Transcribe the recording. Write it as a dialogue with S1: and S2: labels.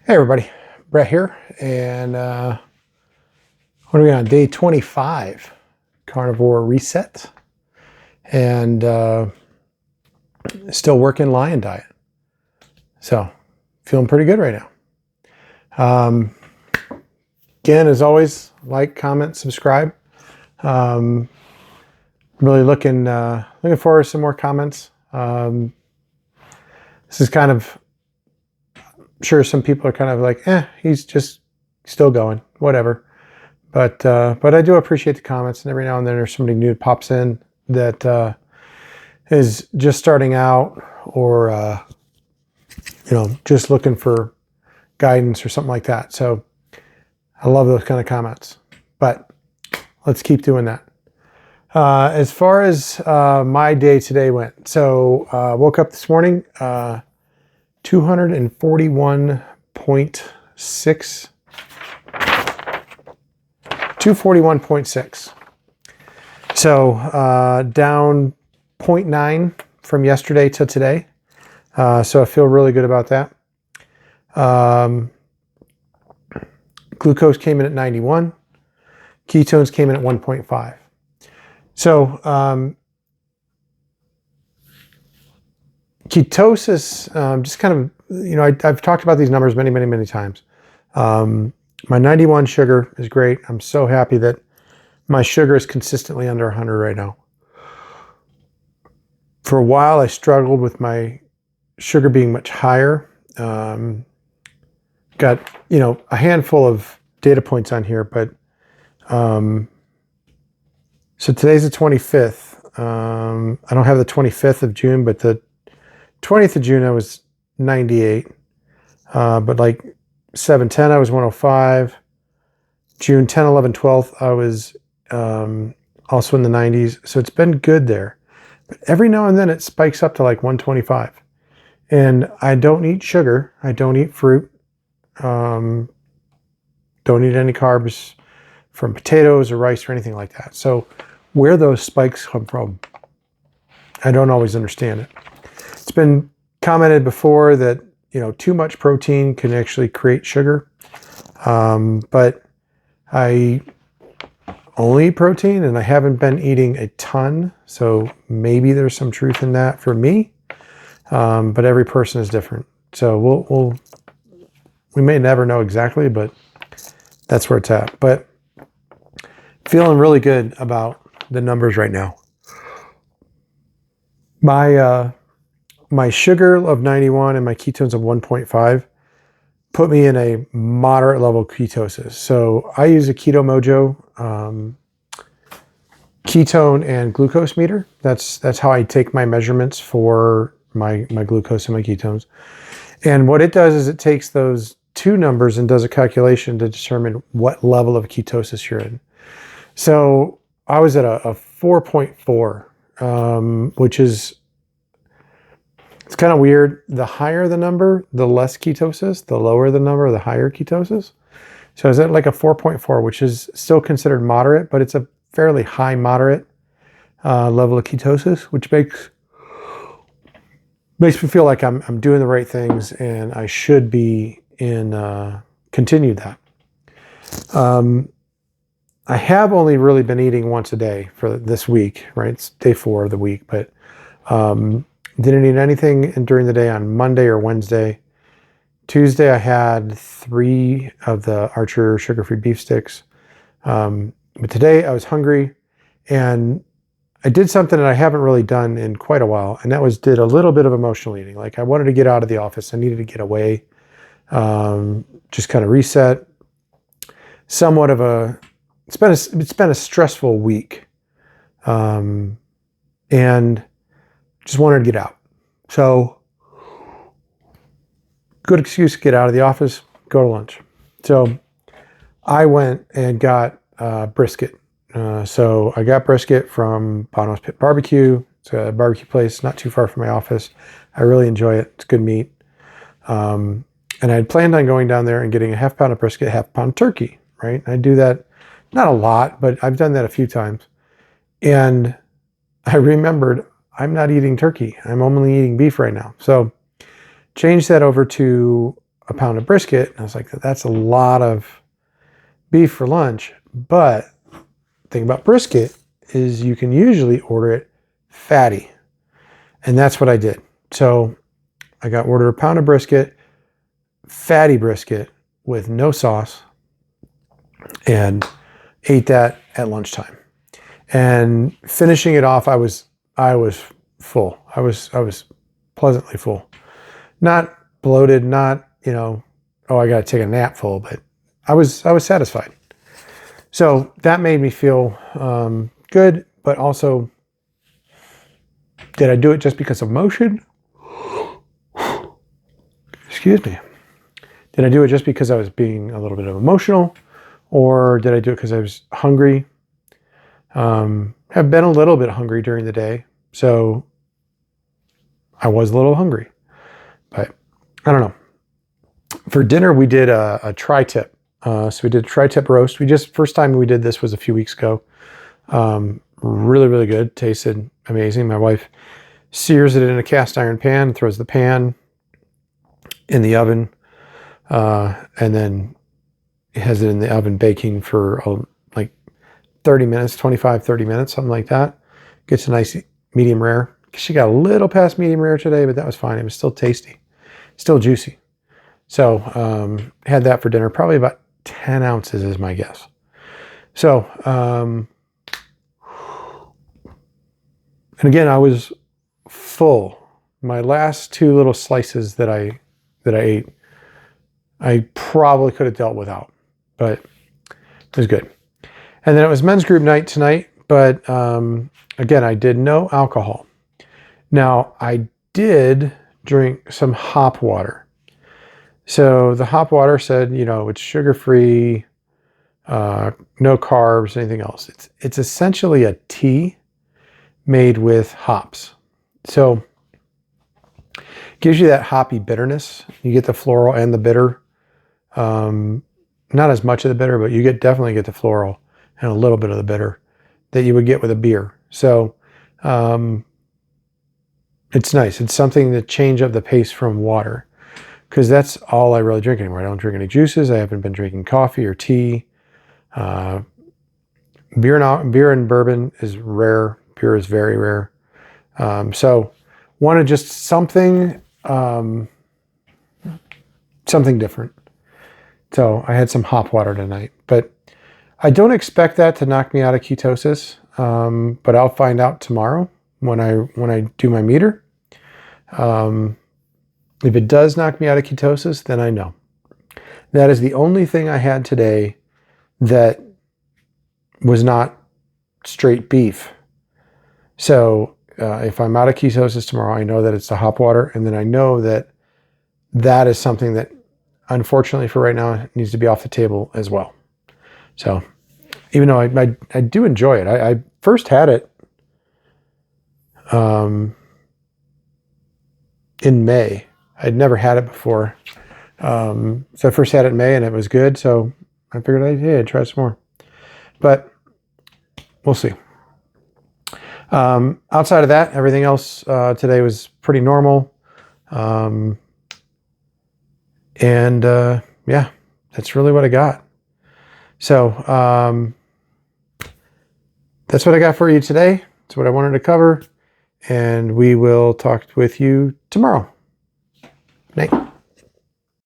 S1: Hey everybody, Brett here, and what are we on? Day 25, Carnivore Reset, and still working lion diet. So, feeling pretty good right now. Again, as always, like, comment, subscribe. Really looking forward to some more comments. This is kind of, sure some people are kind of like, he's just still going, whatever. But I do appreciate the comments, and every now and then there's somebody new that pops in that is just starting out, or just looking for guidance or something like that. So I love those kind of comments. But let's keep doing that. As far as my day today went, so woke up this morning, 241.6. 241.6. So down 0.9 from yesterday to today. So I feel really good about that. Glucose came in at 91. Ketones came in at 1.5. So ketosis, just kind of, I've talked about these numbers many times. My 91 sugar is great. I'm so happy that my sugar is consistently under 100 right now. For a while, I struggled with my sugar being much higher. Got, a handful of data points on here, but so today's the 25th. I don't have the 25th of June, but the 20th of June, I was 98. But like 7/10, I was 105. June 10, 11, 12th, I was also in the 90s. So it's been good there. But every now and then it spikes up to like 125. And I don't eat sugar. I don't eat fruit. Don't eat any carbs from potatoes or rice or anything like that. So where those spikes come from, I don't always understand it. It's been commented before that too much protein can actually create sugar. But I only eat protein, and I haven't been eating a ton. So maybe there's some truth in that for me. But every person is different. So we may never know exactly, but that's where it's at. But feeling really good about the numbers right now. My sugar of 91 and my ketones of 1.5 put me in a moderate level ketosis. So I use a Keto Mojo ketone and glucose meter. That's how I take my measurements for my glucose and my ketones. And what it does is it takes those two numbers and does a calculation to determine what level of ketosis you're in. So I was at a 4.4, which is, it's kind of weird. The higher the number, the less ketosis. The lower the number, the higher ketosis. So I was at like a 4.4, which is still considered moderate, but it's a fairly high moderate level of ketosis, which makes me feel like I'm doing the right things, and I should be continue that. I have only really been eating once a day for this week, right? It's day 4 of the week, but didn't eat anything during the day on Monday or Wednesday. Tuesday, I had 3 of the Archer sugar-free beef sticks. But today I was hungry, and I did something that I haven't really done in quite a while, and that was did a little bit of emotional eating. Like I wanted to get out of the office. I needed to get away, just kind of reset. Somewhat of a, it's been a stressful week, and just wanted to get out. So good excuse to get out of the office, go to lunch. So I went and got brisket. So I got brisket from Bono's Pit Barbecue. It's a barbecue place not too far from my office. I really enjoy it. It's good meat. And I had planned on going down there and getting a half pound of brisket, half pound turkey, right? I do that, not a lot, but I've done that a few times. And I remembered I'm not eating turkey. I'm only eating beef right now. So changed that over to a pound of brisket. And I was like, that's a lot of beef for lunch. But the thing about brisket is you can usually order it fatty. And that's what I did. So I ordered a pound of brisket, fatty brisket with no sauce, and ate that at lunchtime. And finishing it off, I was full. I was pleasantly full. Not bloated, not, oh, I got to take a nap full, but I was satisfied. So that made me feel good, but also, did I do it just because of motion? Excuse me. Did I do it just because I was being a little bit of emotional, or did I do it because I was hungry? Have been a little bit hungry during the day, so I was a little hungry, but I don't know. For dinner, we did a tri-tip. So we did a tri-tip roast. First time we did this was a few weeks ago. Really, really good. Tasted amazing. My wife sears it in a cast iron pan, throws the pan in the oven, and then has it in the oven baking for like 30 minutes, 25, 30 minutes, something like that. Gets a nice medium rare. She got a little past medium rare today, but that was fine. It was still tasty, still juicy. So had that for dinner, probably about 10 ounces is my guess. So, and again, I was full. My last two little slices that I ate, I probably could have dealt without, but it was good. And then it was men's group night tonight, but again, I did no alcohol. Now, I did drink some hop water. So the hop water said, it's sugar-free, no carbs, anything else. It's essentially a tea made with hops. So it gives you that hoppy bitterness. You get the floral and the bitter. Not as much of the bitter, but you definitely get the floral and a little bit of the bitter that you would get with a beer. So it's nice. It's something to change up the pace from water, because that's all I really drink anymore. I don't drink any juices. I haven't been drinking coffee or tea. Beer and bourbon is rare. Beer is very rare. So wanted just something different. So I had some hop water tonight, but I don't expect that to knock me out of ketosis. But I'll find out tomorrow when I do my meter. If it does knock me out of ketosis, then I know. That is the only thing I had today that was not straight beef. So if I'm out of ketosis tomorrow, I know that it's the hop water, and then I know that that is something that, unfortunately for right now, needs to be off the table as well. So even though I do enjoy it, I first had it in May. I'd never had it before. So I first had it in May and it was good. So I figured I'd try some more. But we'll see. Outside of that, everything else today was pretty normal. Yeah, that's really what I got. So that's what I got for you today. That's what I wanted to cover. And we will talk with you tomorrow. Night.